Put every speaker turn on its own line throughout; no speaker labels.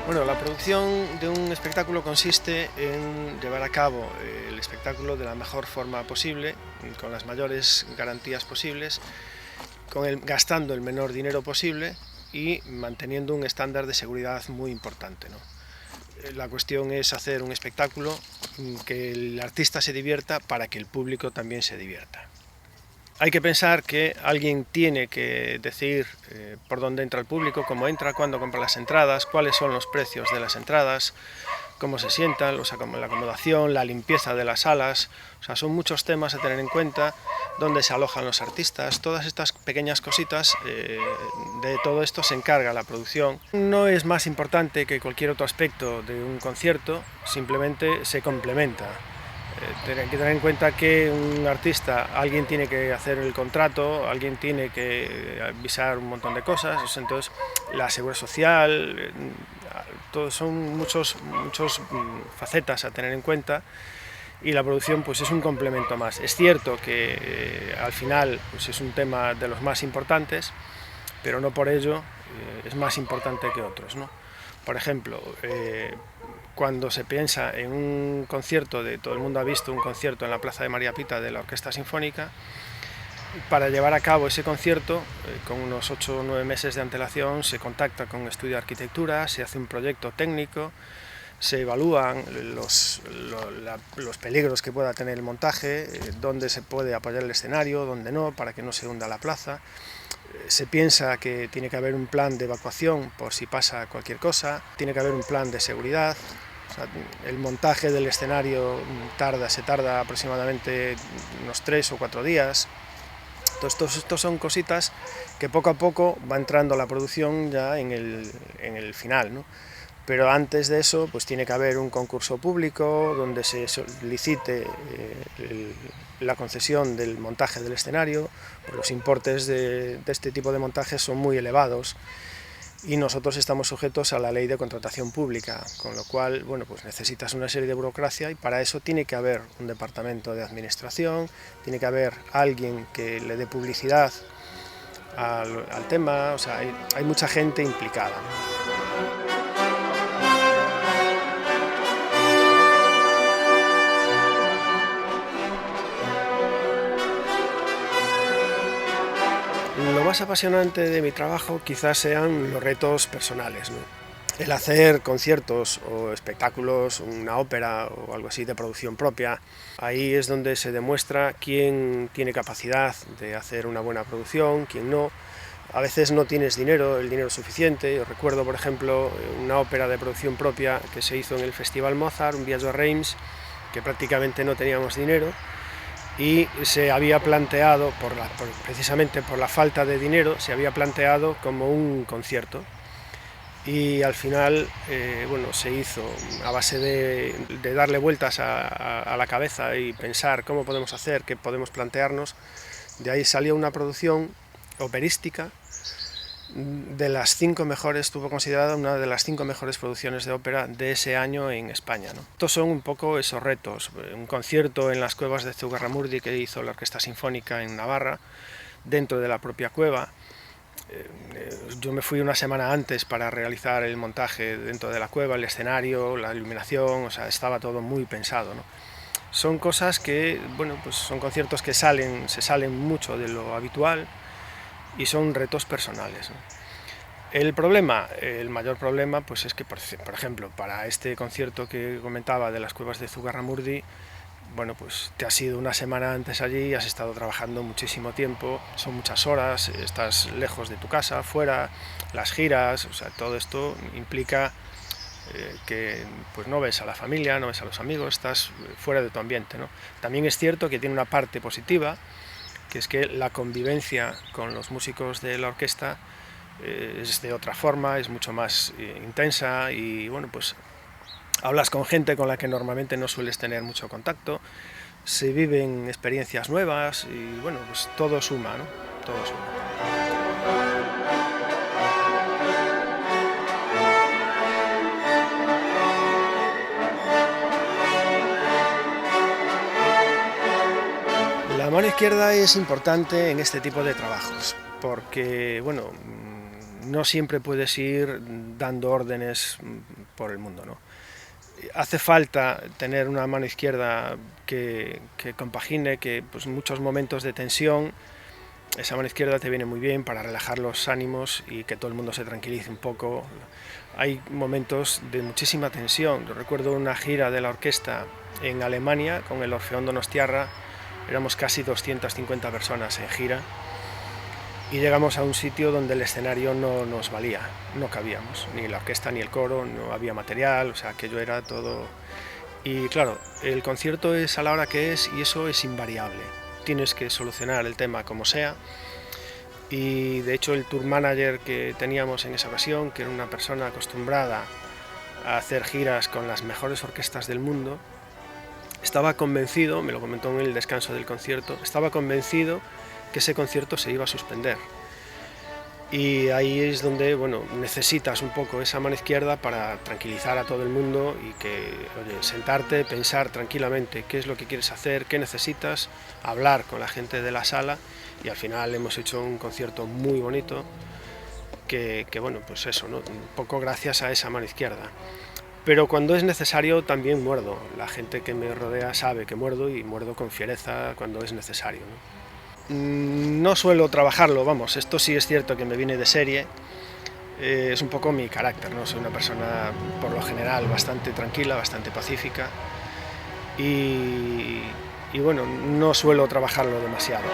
Bueno, la producción de un espectáculo consiste en llevar a cabo el espectáculo de la mejor forma posible, con las mayores garantías posibles, gastando el menor dinero posible y manteniendo un estándar de seguridad muy importante, ¿no? La cuestión es hacer un espectáculo que el artista se divierta para que el público también se divierta. Hay que pensar que alguien tiene que decidir por dónde entra el público, cómo entra, cuándo compra las entradas, cuáles son los precios de las entradas, cómo se sientan, la acomodación, la limpieza de las salas. O sea, son muchos temas a tener en cuenta, dónde se alojan los artistas, todas estas pequeñas cositas, de todo esto se encarga la producción. No es más importante que cualquier otro aspecto de un concierto, simplemente se complementa. Hay que tener en cuenta que un artista, alguien tiene que hacer el contrato, alguien tiene que avisar un montón de cosas, entonces la seguridad social, son muchos facetas a tener en cuenta, y la producción pues es un complemento más. Es cierto que al final pues es un tema de los más importantes, pero no por ello es más importante que otros, ¿no? Por ejemplo, cuando se piensa en un concierto, todo el mundo ha visto un concierto en la Plaza de María Pita de la Orquesta Sinfónica. Para llevar a cabo ese concierto, con unos 8 o 9 meses de antelación, se contacta con un estudio de arquitectura, se hace un proyecto técnico, se evalúan los peligros que pueda tener el montaje, dónde se puede apoyar el escenario, dónde no, para que no se hunda la plaza. Se piensa que tiene que haber un plan de evacuación por si pasa cualquier cosa, tiene que haber un plan de seguridad. O sea, el montaje del escenario se tarda aproximadamente unos 3 o 4 días. Entonces, estos son cositas que poco a poco va entrando la producción ya en el final, ¿no? Pero antes de eso pues tiene que haber un concurso público donde se solicite la concesión del montaje del escenario. Los importes de este tipo de montajes son muy elevados y nosotros estamos sujetos a la ley de contratación pública, con lo cual bueno, pues necesitas una serie de burocracia, y para eso tiene que haber un departamento de administración, tiene que haber alguien que le dé publicidad al tema. O sea, hay mucha gente implicada. Lo más apasionante de mi trabajo quizás sean los retos personales, ¿no? El hacer conciertos o espectáculos, una ópera o algo así de producción propia, ahí es donde se demuestra quién tiene capacidad de hacer una buena producción, quién no. A veces no tienes el dinero suficiente. Yo recuerdo, por ejemplo, una ópera de producción propia que se hizo en el Festival Mozart, un Viatge a Reims, que prácticamente no teníamos dinero, y se había planteado, precisamente por la falta de dinero, se había planteado como un concierto, y al final bueno, se hizo a base de darle vueltas a la cabeza y pensar cómo podemos hacer, qué podemos plantearnos. De ahí salió una producción operística de las 5 mejores, estuvo considerada una de las 5 mejores producciones de ópera de ese año en España, ¿no? Estos son un poco esos retos. Un concierto en las cuevas de Zugarramurdi que hizo la Orquesta Sinfónica en Navarra, dentro de la propia cueva. Yo me fui una semana antes para realizar el montaje dentro de la cueva, el escenario, la iluminación, o sea, estaba todo muy pensado, ¿no? Son cosas que, bueno, pues son conciertos que se salen mucho de lo habitual y son retos personales, ¿no? El mayor problema, pues es que, por ejemplo, para este concierto que comentaba de las cuevas de Zugarramurdi, bueno, pues te has ido una semana antes allí, has estado trabajando muchísimo tiempo, son muchas horas, estás lejos de tu casa, fuera, las giras, o sea, todo esto implica que pues no ves a la familia, no ves a los amigos, estás fuera de tu ambiente, ¿no? También es cierto que tiene una parte positiva, que es que la convivencia con los músicos de la orquesta es de otra forma, es mucho más intensa, y bueno, pues hablas con gente con la que normalmente no sueles tener mucho contacto, se viven experiencias nuevas y bueno, pues todo suma, ¿no? Todo suma. La mano izquierda es importante en este tipo de trabajos porque, bueno, no siempre puedes ir dando órdenes por el mundo, ¿no? Hace falta tener una mano izquierda que compagine, que pues, muchos momentos de tensión, esa mano izquierda te viene muy bien para relajar los ánimos y que todo el mundo se tranquilice un poco. Hay momentos de muchísima tensión. Yo recuerdo una gira de la orquesta en Alemania con el Orfeón Donostiarra, éramos casi 250 personas en gira y llegamos a un sitio donde el escenario no nos valía, no cabíamos, ni la orquesta ni el coro, no había material, o sea, aquello era todo. Y claro, el concierto es a la hora que es y eso es invariable, tienes que solucionar el tema como sea. Y de hecho el tour manager que teníamos en esa ocasión, que era una persona acostumbrada a hacer giras con las mejores orquestas del mundo, estaba convencido, me lo comentó en el descanso del concierto, estaba convencido que ese concierto se iba a suspender. Y ahí es donde, bueno, necesitas un poco esa mano izquierda para tranquilizar a todo el mundo y que, oye, sentarte, pensar tranquilamente qué es lo que quieres hacer, qué necesitas, hablar con la gente de la sala, y al final hemos hecho un concierto muy bonito que bueno, pues eso, ¿no? Un poco gracias a esa mano izquierda. Pero cuando es necesario también muerdo. La gente que me rodea sabe que muerdo y muerdo con fiereza cuando es necesario, ¿no? No suelo trabajarlo, vamos, esto sí es cierto que me viene de serie, es un poco mi carácter, ¿no? Soy una persona por lo general bastante tranquila, bastante pacífica y bueno, no suelo trabajarlo demasiado.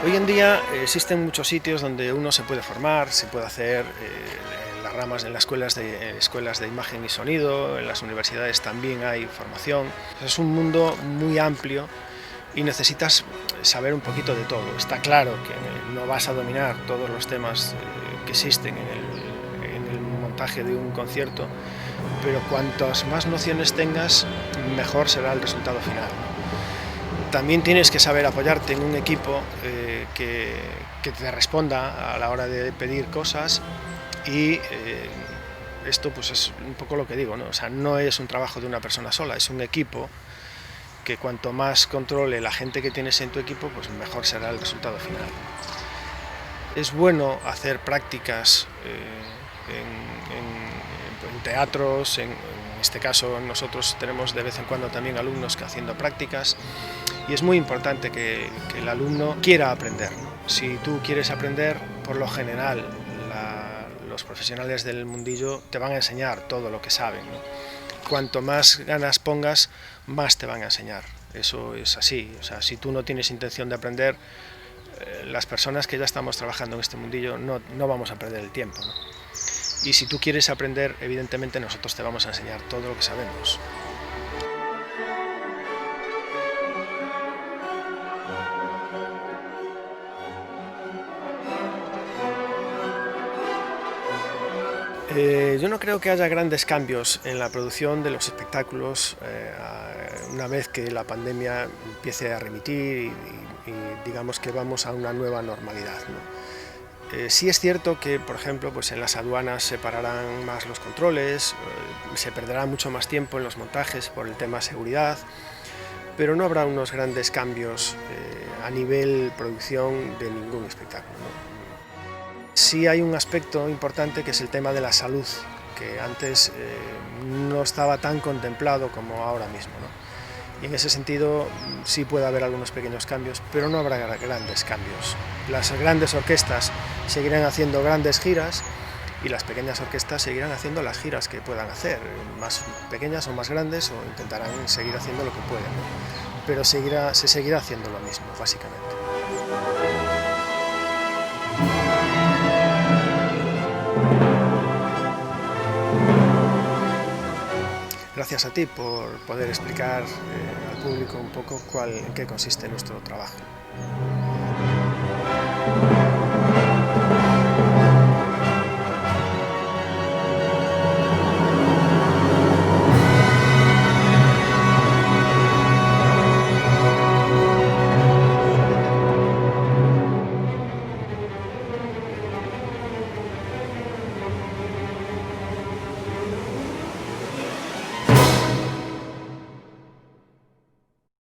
Hoy en día existen muchos sitios donde uno se puede formar, se puede hacer en las ramas, en las escuelas de imagen y sonido, en las universidades también hay formación. Es un mundo muy amplio y necesitas saber un poquito de todo. Está claro que no vas a dominar todos los temas que existen en el montaje de un concierto, pero cuantas más nociones tengas, mejor será el resultado final. También tienes que saber apoyarte en un equipo que te responda a la hora de pedir cosas y esto pues es un poco lo que digo, ¿no? O sea, no es un trabajo de una persona sola, es un equipo que cuanto más controle la gente que tienes en tu equipo, pues mejor será el resultado final. Es bueno hacer prácticas en teatros, en este caso nosotros tenemos de vez en cuando también alumnos que haciendo prácticas y es muy importante que el alumno quiera aprender, ¿no? Si tú quieres aprender, por lo general los profesionales del mundillo te van a enseñar todo lo que saben, ¿no? Cuanto más ganas pongas, más te van a enseñar, eso es así. O sea, si tú no tienes intención de aprender, las personas que ya estamos trabajando en este mundillo no vamos a perder el tiempo, ¿no? Y si tú quieres aprender, evidentemente nosotros te vamos a enseñar todo lo que sabemos. Yo no creo que haya grandes cambios en la producción de los espectáculos una vez que la pandemia empiece a remitir y digamos que vamos a una nueva normalidad, ¿no? Sí es cierto que, por ejemplo, pues en las aduanas se pararán más los controles, se perderá mucho más tiempo en los montajes por el tema seguridad, pero no habrá unos grandes cambios a nivel producción de ningún espectáculo, ¿no? Sí hay un aspecto importante que es el tema de la salud, que antes no estaba tan contemplado como ahora mismo, ¿no? Y en ese sentido sí puede haber algunos pequeños cambios, pero no habrá grandes cambios. Las grandes orquestas seguirán haciendo grandes giras y las pequeñas orquestas seguirán haciendo las giras que puedan hacer, más pequeñas o más grandes, o intentarán seguir haciendo lo que pueden, ¿no? Pero se seguirá haciendo lo mismo, básicamente. Gracias a ti por poder explicar al público un poco en qué consiste nuestro trabajo.